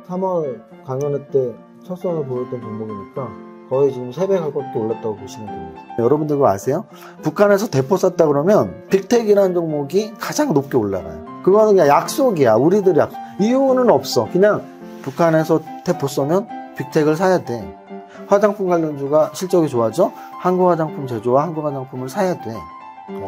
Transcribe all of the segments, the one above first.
3월 강연회 때 첫 선을 보였던 종목이니까 거의 지금 3배 가격도 올랐다고 보시면 됩니다. 여러분들 그거 아세요? 북한에서 대포 쐈다 그러면 빅텍이라는 종목이 가장 높게 올라가요. 그거는 그냥 약속이야. 우리들이 약속. 이유는 없어. 그냥 북한에서 대포 쏘면 빅텍을 사야 돼. 화장품 관련주가 실적이 좋아져 한국 화장품 제조와 한국 화장품을 사야 돼.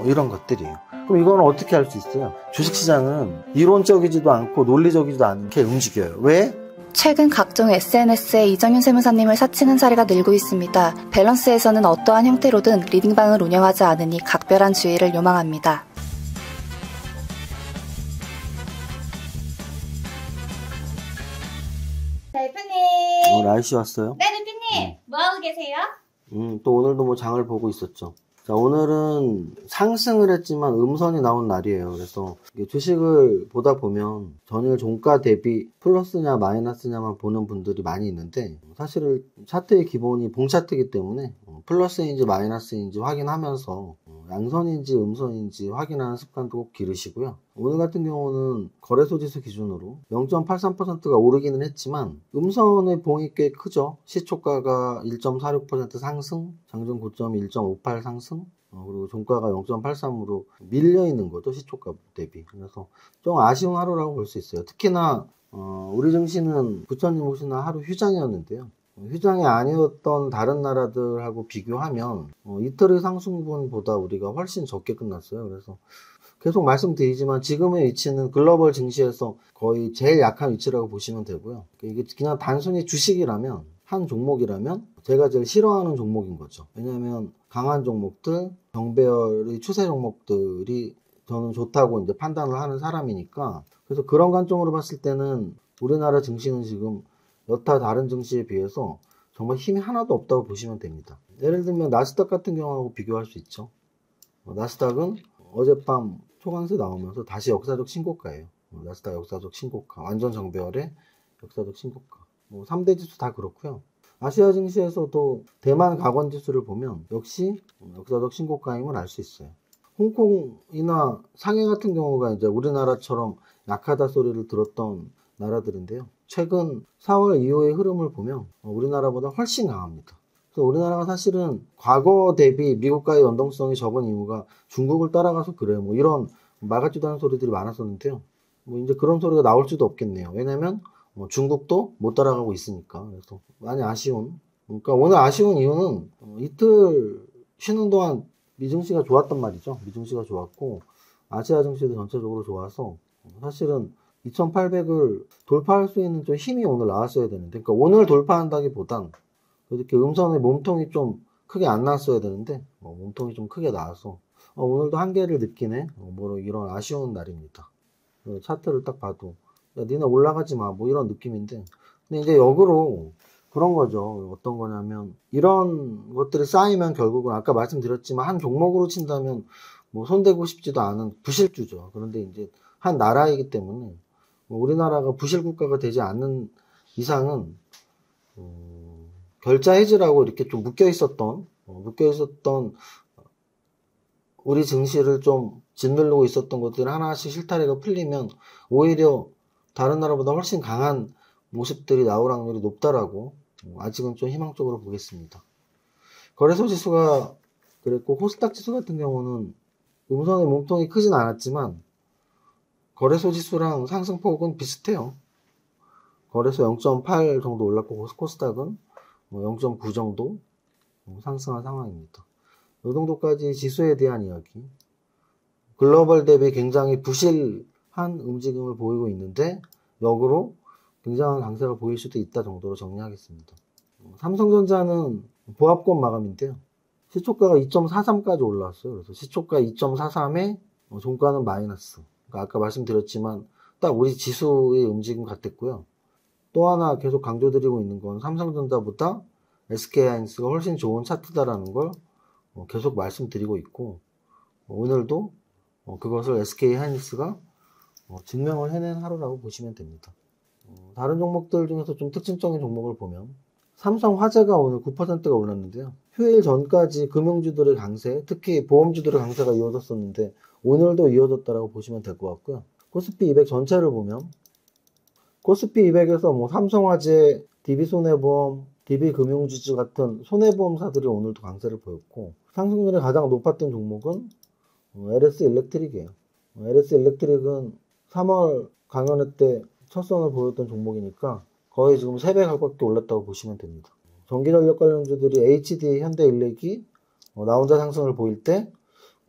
이런 것들이에요. 그럼 이거는 어떻게 할 수 있어요? 주식시장은 이론적이지도 않고 논리적이지도 않게 움직여요. 왜? 최근 각종 SNS에 이정윤 세무사님을 사칭한 사례가 늘고 있습니다. 밸런스에서는 어떠한 형태로든 리딩방을 운영하지 않으니 각별한 주의를 요망합니다. 대표님. 날씨 왔어요? 네, 대표님. 뭐하고 계세요? 또 오늘도 뭐 장을 보고 있었죠. 자, 오늘은 상승을 했지만 음선이 나온 날이에요. 그래서 주식을 보다 보면 전일 종가 대비 플러스냐 마이너스냐만 보는 분들이 많이 있는데 사실 차트의 기본이 봉차트이기 때문에 플러스인지 마이너스인지 확인하면서 양선인지 음선인지 확인하는 습관도 꼭 기르시고요. 오늘 같은 경우는 거래소지수 기준으로 0.83%가 오르기는 했지만 음선의 봉이 꽤 크죠. 시초가가 1.46% 상승, 장중 고점이 1.58 상승, 그리고 종가가 0.83으로 밀려있는 거죠. 시초가 대비. 그래서 좀 아쉬운 하루라고 볼 수 있어요. 특히나 우리 증시는 부처님 오시는 하루 휴장이었는데요. 휴장이 아니었던 다른 나라들하고 비교하면 이틀의 상승분보다 우리가 훨씬 적게 끝났어요. 그래서 계속 말씀드리지만 지금의 위치는 글로벌 증시에서 거의 제일 약한 위치라고 보시면 되고요. 이게 그냥 단순히 주식이라면 한 종목이라면 제가 제일 싫어하는 종목인 거죠. 왜냐하면 강한 종목들, 경배열의 추세 종목들이 저는 좋다고 이제 판단을 하는 사람이니까 그래서 그런 관점으로 봤을 때는 우리나라 증시는 지금 여타 다른 증시에 비해서 정말 힘이 하나도 없다고 보시면 됩니다. 예를 들면 나스닥 같은 경우하고 비교할 수 있죠. 나스닥은 어젯밤 초강세 나오면서 다시 역사적 신고가예요. 나스닥 역사적 신고가, 완전 정배열의 역사적 신고가. 3대 지수 다 그렇고요. 아시아 증시에서도 대만 가권 지수를 보면 역시 역사적 신고가임을 알 수 있어요. 홍콩이나 상해 같은 경우가 이제 우리나라처럼 약하다 소리를 들었던 나라들인데요. 최근 4월 이후의 흐름을 보면 우리나라보다 훨씬 강합니다. 그래서 우리나라가 사실은 과거 대비 미국과의 연동성이 적은 이유가 중국을 따라가서 그래요. 이런 말같지도 않은 소리들이 많았었는데요. 이제 그런 소리가 나올 수도 없겠네요. 왜냐면 중국도 못 따라가고 있으니까. 그래서 많이 아쉬운. 그러니까 오늘 아쉬운 이유는 이틀 쉬는 동안 미증시가 좋았단 말이죠. 미증시가 좋았고 아시아 증시도 전체적으로 좋아서 사실은 2800을 돌파할 수 있는 좀 힘이 오늘 나왔어야 되는데, 그러니까 오늘 돌파한다기보단 이렇게 음선의 몸통이 좀 크게 안 나왔어야 되는데 몸통이 좀 크게 나와서 오늘도 한계를 느끼네. 이런 아쉬운 날입니다. 차트를 딱 봐도 야, 니네 올라가지 마 이런 느낌인데, 근데 이제 역으로 그런 거죠. 어떤 거냐면 이런 것들이 쌓이면 결국은 아까 말씀드렸지만 한 종목으로 친다면 손대고 싶지도 않은 부실주죠. 그런데 이제 한 나라이기 때문에 우리나라가 부실 국가가 되지 않는 이상은 결자 해지라고 이렇게 좀 묶여 있었던 우리 증시를 좀 짓누르고 있었던 것들이 하나씩 실타래가 풀리면 오히려 다른 나라보다 훨씬 강한 모습들이 나올 확률이 높다라고 아직은 좀 희망적으로 보겠습니다. 거래소 지수가 그랬고 코스닥 지수 같은 경우는 음선의 몸통이 크진 않았지만 거래소 지수랑 상승폭은 비슷해요. 거래소 0.8 정도 올랐고 코스닥은 0.9 정도 상승한 상황입니다. 이 정도까지 지수에 대한 이야기. 글로벌 대비 굉장히 부실한 움직임을 보이고 있는데 역으로 굉장한 강세가 보일 수도 있다 정도로 정리하겠습니다. 삼성전자는 보합권 마감인데요. 시초가가 2.43까지 올라왔어요. 그래서 시초가 2.43에 종가는 마이너스. 그러니까 아까 말씀드렸지만 딱 우리 지수의 움직임 같았고요. 또 하나 계속 강조드리고 있는 건 삼성전자보다 SK하이닉스가 훨씬 좋은 차트다라는 걸 계속 말씀드리고 있고 오늘도 그것을 SK하이닉스가 증명을 해낸 하루라고 보시면 됩니다. 다른 종목들 중에서 좀 특징적인 종목을 보면 삼성화재가 오늘 9%가 올랐는데요. 휴일 전까지 금융주들의 강세, 특히 보험주들의 강세가 이어졌었는데 오늘도 이어졌다라고 보시면 될 것 같고요. 코스피 200 전체를 보면 코스피 200에서 뭐 삼성화재, DB손해보험, DB금융지주 같은 손해보험사들이 오늘도 강세를 보였고, 상승률이 가장 높았던 종목은 LS일렉트릭이에요. LS일렉트릭은 3월 강연회 때 첫 선을 보였던 종목이니까 거의 지금 3배 가깝게 올랐다고 보시면 됩니다. 전기전력 관련주들이 HD, 현대일렉이 나 혼자 상승을 보일 때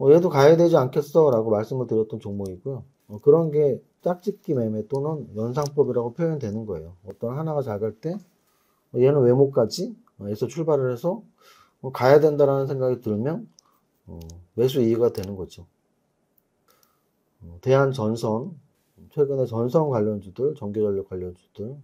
얘도 가야 되지 않겠어 라고 말씀을 드렸던 종목이고요. 그런 게 짝짓기 매매 또는 연상법이라고 표현되는 거예요. 어떤 하나가 잘 갈 때 얘는 왜 못 가지? 에서 출발을 해서 가야 된다라는 생각이 들면 매수 이해가 되는 거죠. 대한전선, 최근에 전선 관련주들, 전기전력 관련주들,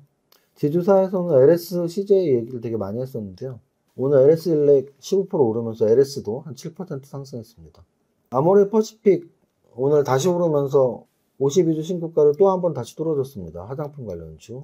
지주사에서는 LS, CJ 얘기를 되게 많이 했었는데요. 오늘 LS일렉 15% 오르면서 LS도 한 7% 상승했습니다. 아모레퍼시픽 오늘 다시 오르면서 52주 신고가를 또 한 번 다시 뚫어줬습니다. 화장품 관련주.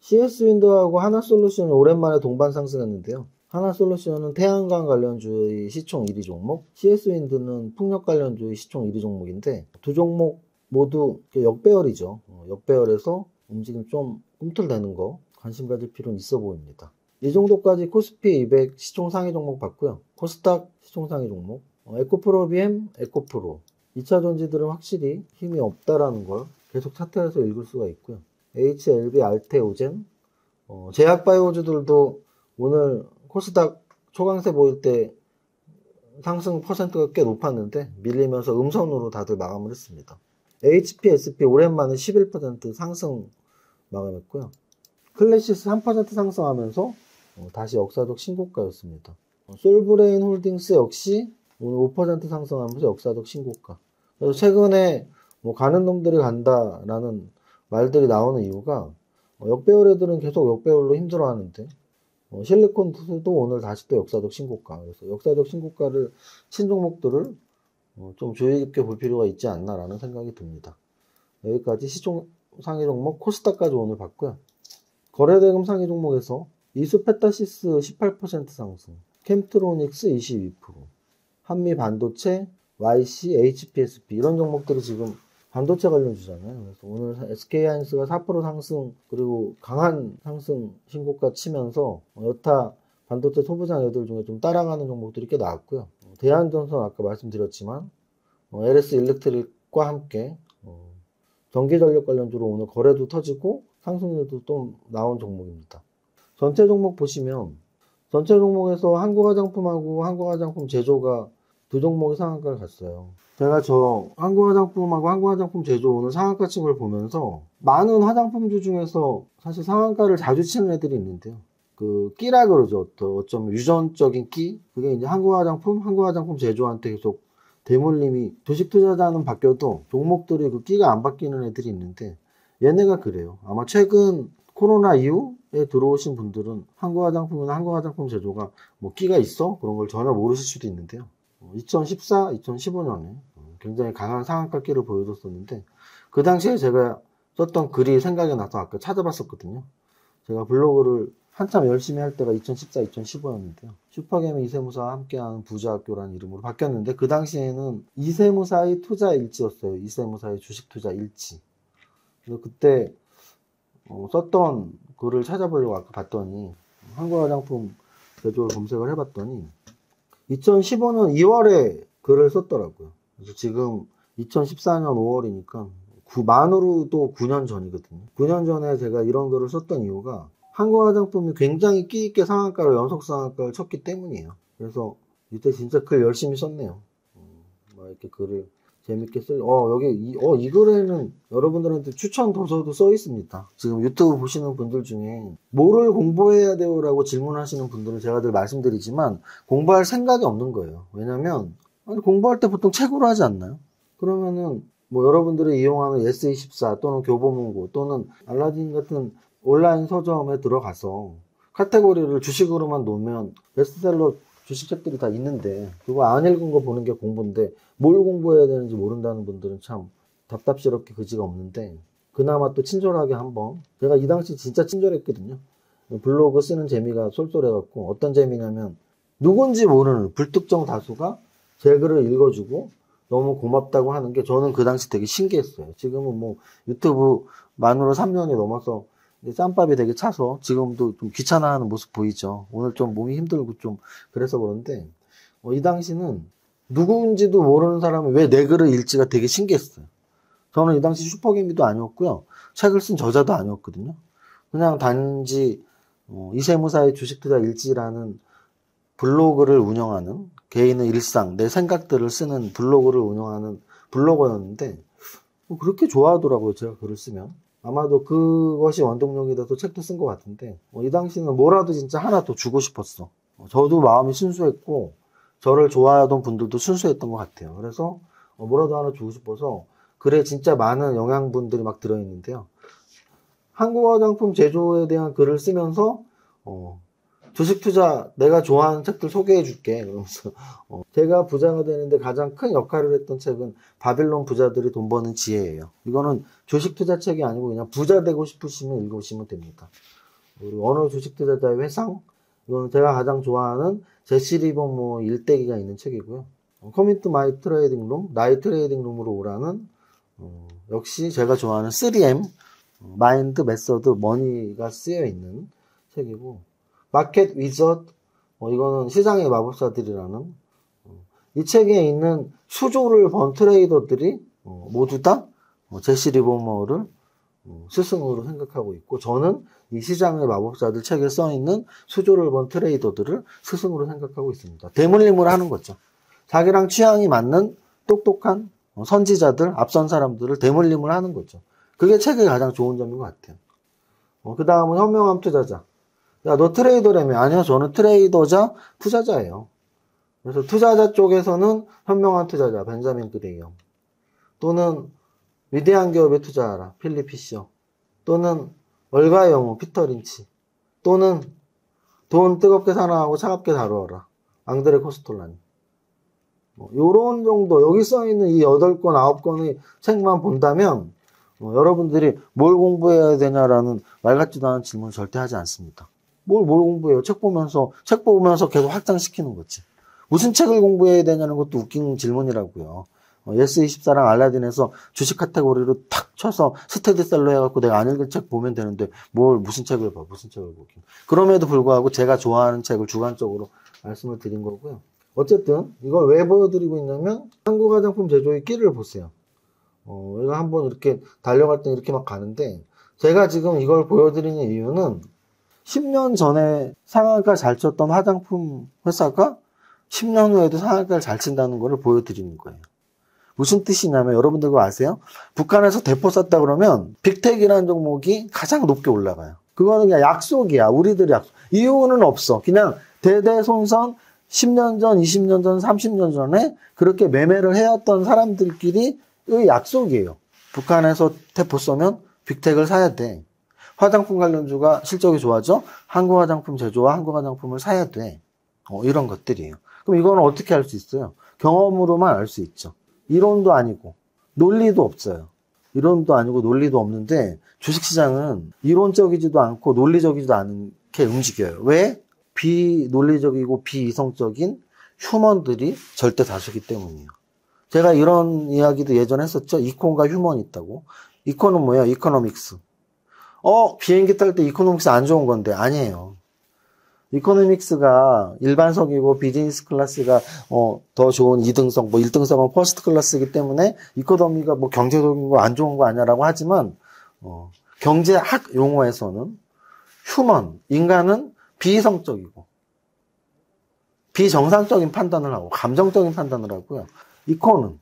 CS윈드하고 하나솔루션이 오랜만에 동반 상승했는데요. 하나솔루션은 태양광 관련주의 시총 1위 종목, CS윈드는 풍력 관련주의 시총 1위 종목인데 두 종목 모두 역배열이죠. 역배열에서 움직임 좀 꿈틀대는 거 관심 가질 필요는 있어 보입니다. 이 정도까지 코스피 200 시총 상위 종목 봤고요. 코스닥 시총 상위 종목, 에코프로비엠, 에코프로 2차 전지들은 확실히 힘이 없다라는 걸 계속 차트에서 읽을 수가 있고요. HLB, 알테오젠, 제약바이오주들도 오늘 코스닥 초강세 보일 때 상승 퍼센트가 꽤 높았는데 밀리면서 음선으로 다들 마감을 했습니다. HPSP 오랜만에 11% 상승 마감했고요. 클래시스 3% 상승하면서 다시 역사적 신고가였습니다. 솔브레인 홀딩스 역시 오늘 5% 상승하면서 역사적 신고가. 그래서 최근에 가는 놈들이 간다라는 말들이 나오는 이유가 역배열 애들은 계속 역배열로 힘들어하는데 실리콘도 오늘 다시 또 역사적 신고가. 그래서 역사적 신고가를 친 종목들을 좀 주의 깊게 볼 필요가 있지 않나라는 생각이 듭니다. 여기까지 시총 상위 종목 코스닥까지 오늘 봤고요. 거래대금 상위 종목에서 이수페타시스 18% 상승, 캠트로닉스 22%, 한미반도체, YC, HPSP 이런 종목들이 지금 반도체 관련주잖아요. 그래서 오늘 SK하이닉스가 4% 상승, 그리고 강한 상승 신고가 치면서 여타 반도체 소부장 애들 중에 좀 따라가는 종목들이 꽤 나왔고요. 대한전선 아까 말씀드렸지만 LS일렉트릭과 함께 전기전력 관련주로 오늘 거래도 터지고 상승률도 또 나온 종목입니다. 전체 종목 보시면 전체 종목에서 한국화장품하고 한국화장품 제조가 두 종목이 상한가를 갔어요. 제가 한국화장품하고 한국화장품 제조 오늘 상한가 친 걸 보면서 많은 화장품주 중에서 사실 상한가를 자주 치는 애들이 있는데요. 그 끼라 그러죠. 어쩌면 유전적인 끼. 그게 이제 한국화장품 제조한테 계속 대물림이 주식 투자자는 바뀌어도 종목들이 그 끼가 안 바뀌는 애들이 있는데 얘네가 그래요. 아마 최근 코로나 이후에 들어오신 분들은 한국화장품이나 한국화장품 제조가 끼가 있어? 그런 걸 전혀 모르실 수도 있는데요. 2014, 2015년에 굉장히 강한 상한가 끼를 보여줬었는데 그 당시에 제가 썼던 글이 생각이 나서 아까 찾아봤었거든요. 제가 블로그를 한참 열심히 할 때가 2014, 2015였는데요. 슈퍼게임 이세무사와 함께하는 부자학교라는 이름으로 바뀌었는데 그 당시에는 이세무사의 투자 일지였어요. 이세무사의 주식 투자 일지. 그래서 그때 썼던 글을 찾아보려고 아까 봤더니 한국화장품 제조를 검색을 해봤더니 2015년 2월에 글을 썼더라고요. 그래서 지금 2014년 5월이니까 만으로도 9년 전이거든요. 9년 전에 제가 이런 글을 썼던 이유가 한국화장품이 굉장히 끼 있게 상한가를 연속 상한가를 쳤기 때문이에요. 그래서 이때 진짜 글 열심히 썼네요. 이렇게 글을 재밌게 여기 이 글에는 여러분들한테 추천 도서도 써 있습니다. 지금 유튜브 보시는 분들 중에 뭐를 공부해야 돼요? 라고 질문하시는 분들은 제가 늘 말씀드리지만 공부할 생각이 없는 거예요. 왜냐면 공부할 때 보통 책으로 하지 않나요? 그러면은 여러분들이 이용하는 예스24 또는 교보문고 또는 알라딘 같은 온라인 서점에 들어가서 카테고리를 주식으로만 놓으면 베스트셀러 주식책들이 다 있는데 그거 안 읽은 거 보는 게 공부인데 뭘 공부해야 되는지 모른다는 분들은 참 답답스럽게 그지가 없는데 그나마 또 친절하게 한번 제가 이 당시 진짜 친절했거든요. 블로그 쓰는 재미가 쏠쏠해갖고 어떤 재미냐면 누군지 모르는 불특정 다수가 제 글을 읽어주고 너무 고맙다고 하는 게 저는 그 당시 되게 신기했어요. 지금은 유튜브 만으로 3년이 넘어서 짬밥이 되게 차서 지금도 좀 귀찮아하는 모습 보이죠. 오늘 좀 몸이 힘들고 좀 그래서 그런데 이 당시는 누구인지도 모르는 사람이 왜 내 글을 읽지가 되게 신기했어요. 저는 이 당시 슈퍼개미도 아니었고요. 책을 쓴 저자도 아니었거든요. 그냥 단지 이세무사의 주식투자 일지라는 블로그를 운영하는 개인의 일상, 내 생각들을 쓰는 블로그를 운영하는 블로거였는데 그렇게 좋아하더라고요. 제가 글을 쓰면. 아마도 그것이 원동력이 돼서 책도 쓴 것 같은데 이 당시는 뭐라도 진짜 하나 더 주고 싶었어. 저도 마음이 순수했고 저를 좋아하던 분들도 순수했던 것 같아요. 그래서 뭐라도 하나 주고 싶어서 글에 진짜 많은 영양분들이 막 들어있는데요. 한국 화장품 제조에 대한 글을 쓰면서 주식 투자 내가 좋아하는 책들 소개해 줄게. 그러면서 제가 부자가 되는데 가장 큰 역할을 했던 책은 바빌론 부자들이 돈 버는 지혜예요. 이거는 주식 투자 책이 아니고 그냥 부자 되고 싶으시면 읽으시면 됩니다. 그리고 어느 주식 투자자의 회상, 이건 제가 가장 좋아하는 제시 리버모 일대기가 있는 책이고요. Commit My Trading Room, 나의 트레이딩 룸으로 오라는 역시 제가 좋아하는 3M 마인드 메서드 머니가 쓰여 있는 책이고, 마켓 위저드, 이거는 시장의 마법사들이라는 이 책에 있는 수조를 번 트레이더들이 모두 다 제시 리버머를 스승으로 생각하고 있고, 저는 이 시장의 마법사들 책에 써 있는 수조를 번 트레이더들을 스승으로 생각하고 있습니다. 대물림을 하는 거죠. 자기랑 취향이 맞는 똑똑한 선지자들, 앞선 사람들을 대물림을 하는 거죠. 그게 책의 가장 좋은 점인 것 같아요. 그 다음은 현명함 투자자. 야, 너 트레이더라며? 아니요, 저는 트레이더자 투자자예요. 그래서 투자자 쪽에서는 현명한 투자자, 벤자민 그레이엄. 또는 위대한 기업에 투자하라, 필립 피셔. 또는 월가의 영웅, 피터 린치. 또는 돈 뜨겁게 사나하고 차갑게 다루어라, 앙드레 코스톨라니. 요런 정도, 여기 써있는 이 8권, 9권의 책만 본다면 여러분들이 뭘 공부해야 되냐라는 말 같지도 않은 질문을 절대 하지 않습니다. 뭘 공부해요? 책 보면서 계속 확장시키는 거지. 무슨 책을 공부해야 되냐는 것도 웃긴 질문이라고요. 예스24랑 알라딘에서 주식 카테고리로 탁 쳐서 스테디셀러 해갖고 내가 안 읽은 책 보면 되는데 무슨 책을 보긴. 그럼에도 불구하고 제가 좋아하는 책을 주관적으로 말씀을 드린 거고요. 어쨌든 이걸 왜 보여드리고 있냐면 한국 화장품 제조의 끼를 보세요. 이거 한번 이렇게 달려갈 때 이렇게 막 가는데, 제가 지금 이걸 보여드리는 이유는 10년 전에 상한가 잘 쳤던 화장품 회사가 10년 후에도 상한가를 잘 친다는 걸 보여드리는 거예요. 무슨 뜻이냐면 여러분들 그거 아세요? 북한에서 대포 쐈다 그러면 빅텍이라는 종목이 가장 높게 올라가요. 그거는 그냥 약속이야. 우리들의 약속. 이유는 없어. 그냥 대대손손 10년 전, 20년 전, 30년 전에 그렇게 매매를 해왔던 사람들끼리 의 약속이에요. 북한에서 대포 쏘면 빅텍을 사야 돼. 화장품 관련주가 실적이 좋아져? 한국 화장품 제조와 한국 화장품을 사야 돼. 이런 것들이에요. 그럼 이거는 어떻게 할 수 있어요? 경험으로만 알 수 있죠. 이론도 아니고 논리도 없어요. 이론도 아니고 논리도 없는데 주식시장은 이론적이지도 않고 논리적이지도 않게 움직여요. 왜? 비논리적이고 비이성적인 휴먼들이 절대 다수기 때문이에요. 제가 이런 이야기도 예전에 했었죠. 이콘과 휴먼이 있다고. 이콘은 뭐예요? 이코노믹스. 비행기 탈 때 이코노믹스 안 좋은 건데 아니에요. 이코노믹스가 일반석이고 비즈니스 클래스가 더 좋은 2등석, 1등석은 퍼스트 클래스이기 때문에 이코노미가 경제적인 거 안 좋은 거 아니야라고 하지만 경제학 용어에서는 휴먼, 인간은 비이성적이고 비정상적인 판단을 하고 감정적인 판단을 하고요. 이코는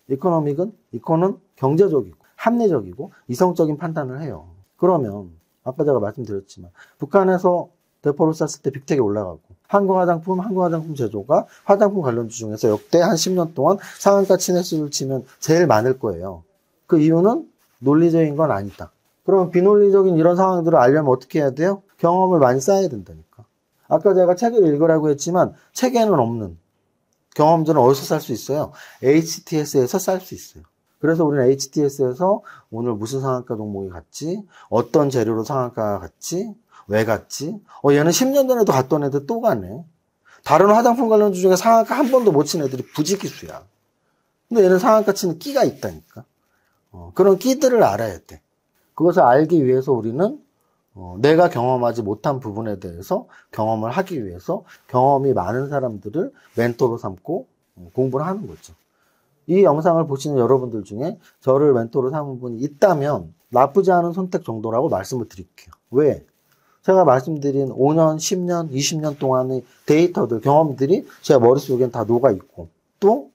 경제적이고 합리적이고 이성적인 판단을 해요. 그러면 아까 제가 말씀드렸지만 북한에서 대포를 쐈을 때 빅텍이 올라가고 한국 화장품 제조가 화장품 관련주 중에서 역대 한 10년 동안 상한가 친횟수를 치면 제일 많을 거예요. 그 이유는 논리적인 건 아니다. 그러면 비논리적인 이런 상황들을 알려면 어떻게 해야 돼요? 경험을 많이 쌓아야 된다니까. 아까 제가 책을 읽으라고 했지만 책에는 없는 경험들은 어디서 살 수 있어요? HTS에서 살 수 있어요. 그래서 우리는 HTS에서 오늘 무슨 상한가 종목이 갔지? 어떤 재료로 상한가가 갔지? 왜 갔지? 얘는 10년 전에도 갔던 애들 또 가네. 다른 화장품 관련주 중에 상한가 한 번도 못 친 애들이 부지기수야. 근데 얘는 상한가 치는 끼가 있다니까. 그런 끼들을 알아야 돼. 그것을 알기 위해서 우리는 내가 경험하지 못한 부분에 대해서 경험을 하기 위해서 경험이 많은 사람들을 멘토로 삼고 공부를 하는 거죠. 이 영상을 보시는 여러분들 중에 저를 멘토로 삼은 분이 있다면 나쁘지 않은 선택 정도라고 말씀을 드릴게요. 왜? 제가 말씀드린 5년, 10년, 20년 동안의 데이터들, 경험들이 제 머릿속엔 다 녹아있고, 또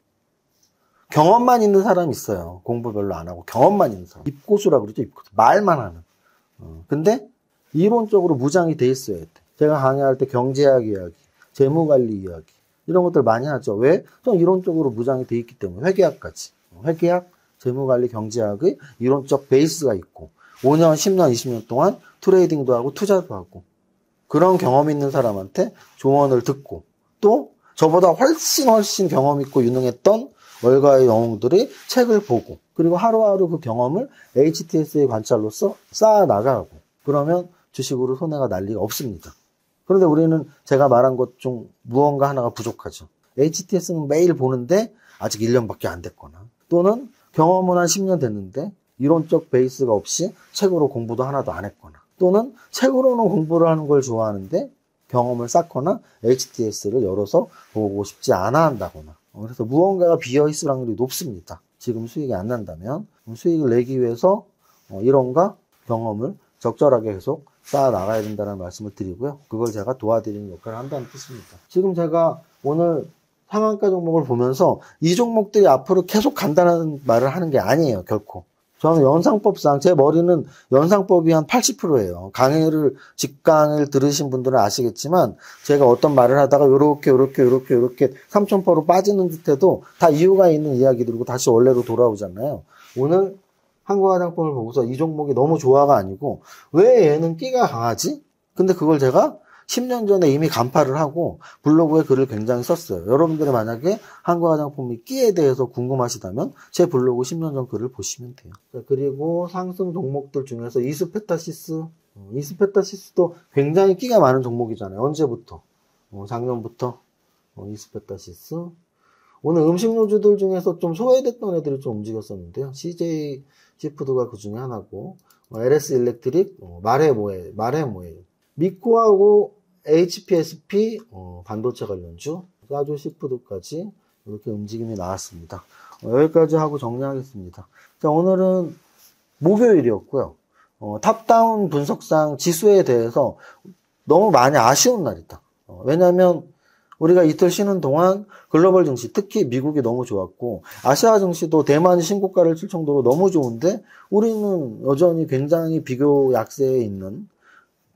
경험만 있는 사람이 있어요. 공부 별로 안 하고 경험만 있는 사람. 입고수라고 그러죠. 입고수. 말만 하는. 근데 이론적으로 무장이 돼 있어야 돼. 제가 강의할 때 경제학 이야기, 재무관리 이야기 이런 것들 많이 하죠. 왜? 좀 이론적으로 무장이 돼 있기 때문에. 회계학까지. 회계학, 재무관리, 경제학의 이론적 베이스가 있고 5년, 10년, 20년 동안 트레이딩도 하고 투자도 하고 그런 경험 있는 사람한테 조언을 듣고 또 저보다 훨씬 경험 있고 유능했던 월가의 영웅들이 책을 보고 그리고 하루하루 그 경험을 HTS의 관찰로서 쌓아 나가고 그러면 주식으로 손해가 날 리가 없습니다. 그런데 우리는 제가 말한 것 중 무언가 하나가 부족하죠. HTS는 매일 보는데 아직 1년밖에 안 됐거나 또는 경험은 한 10년 됐는데 이론적 베이스가 없이 책으로 공부도 하나도 안 했거나 또는 책으로는 공부를 하는 걸 좋아하는데 경험을 쌓거나 HTS를 열어서 보고 싶지 않아 한다거나 그래서 무언가가 비어있을 확률이 높습니다. 지금 수익이 안 난다면 수익을 내기 위해서 이론과 경험을 적절하게 계속 쌓아 나가야 된다는 말씀을 드리고요. 그걸 제가 도와드리는 역할을 한다는 뜻입니다. 지금 제가 오늘 상한가 종목을 보면서 이 종목들이 앞으로 계속 간다는 말을 하는 게 아니에요. 결코. 저는 연상법상 제 머리는 연상법이 한 80%예요. 강의를 직강의를 들으신 분들은 아시겠지만 제가 어떤 말을 하다가 요렇게 3000%로 빠지는 듯해도 다 이유가 있는 이야기들이고 다시 원래로 돌아오잖아요. 오늘 한국화장품을 보고서 이 종목이 너무 좋아가 아니고 왜 얘는 끼가 강하지? 근데 그걸 제가 10년 전에 이미 간파를 하고 블로그에 글을 굉장히 썼어요. 여러분들이 만약에 한국화장품이 끼에 대해서 궁금하시다면 제 블로그 10년 전 글을 보시면 돼요. 그리고 상승 종목들 중에서 이스페타시스도 굉장히 끼가 많은 종목이잖아요. 언제부터? 작년부터 이스페타시스. 오늘 음식료주들 중에서 좀 소외됐던 애들이 좀 움직였었는데요. CJ 시푸드가 그 중에 하나고 LS 일렉트릭, 마레모에 미코하고 HPSP 반도체 관련주, 사조 시푸드까지 이렇게 움직임이 나왔습니다. 여기까지 하고 정리하겠습니다. 자, 오늘은 목요일이었고요. 탑다운 분석상 지수에 대해서 너무 많이 아쉬운 날이다. 왜냐하면 우리가 이틀 쉬는 동안 글로벌 증시, 특히 미국이 너무 좋았고 아시아 증시도 대만이 신고가를 칠 정도로 너무 좋은데 우리는 여전히 굉장히 비교 약세에 있는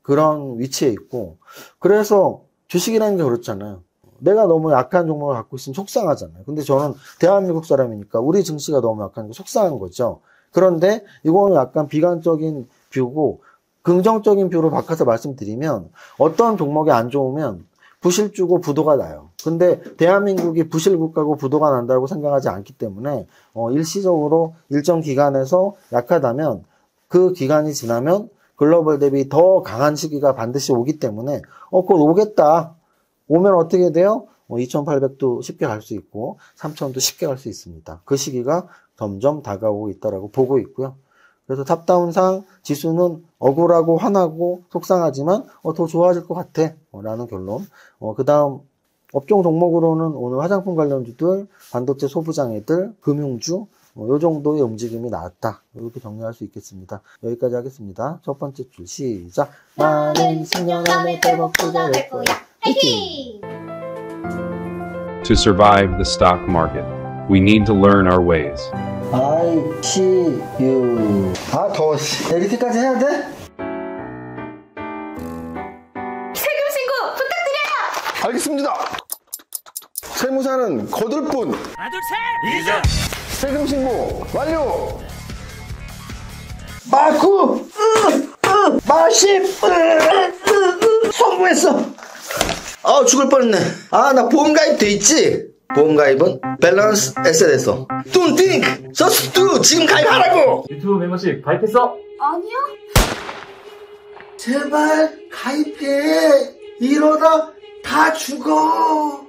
그런 위치에 있고 그래서 주식이라는 게 그렇잖아요. 내가 너무 약한 종목을 갖고 있으면 속상하잖아요. 근데 저는 대한민국 사람이니까 우리 증시가 너무 약한 게 속상한 거죠. 그런데 이거는 약간 비관적인 뷰고 긍정적인 뷰로 바꿔서 말씀드리면 어떤 종목이 안 좋으면 부실주고 부도가 나요. 근데 대한민국이 부실국가고 부도가 난다고 생각하지 않기 때문에 일시적으로 일정 기간에서 약하다면 그 기간이 지나면 글로벌 대비 더 강한 시기가 반드시 오기 때문에 곧 오겠다. 오면 어떻게 돼요? 2800도 쉽게 갈 수 있고 3000도 쉽게 갈 수 있습니다. 그 시기가 점점 다가오고 있다라고 보고 있고요. 그래서 탑다운상 지수는 억울하고 화나고 속상하지만 더 좋아질 것 같아 라는 결론. 그 다음 업종 종목으로는 오늘 화장품 관련주들, 반도체 소부장애들, 금융주 요 정도의 움직임이 나왔다. 이렇게 정리할 수 있겠습니다. 여기까지 하겠습니다. 첫 번째 줄 시작. 나는 10년 안에 100억 부자 될 거야. 화이팅! To survive the stock market, we need to learn our ways. I see you. 더워. 이렇게까지 해야 돼? 세금 신고 부탁드려요. 알겠습니다. 세무사는 거둘 뿐. 하나 둘 셋. 이자. 세금 신고 완료. 마구 마십 성공했어. 죽을 뻔했네. 나 보험가입 돼 있지? 보험가입은 밸런스 에셋에서 Don't think, just do. 지금 가입하라고. 유튜브 멤버십 가입했어? 아니요. 제발 가입해. 이러다 다 죽어.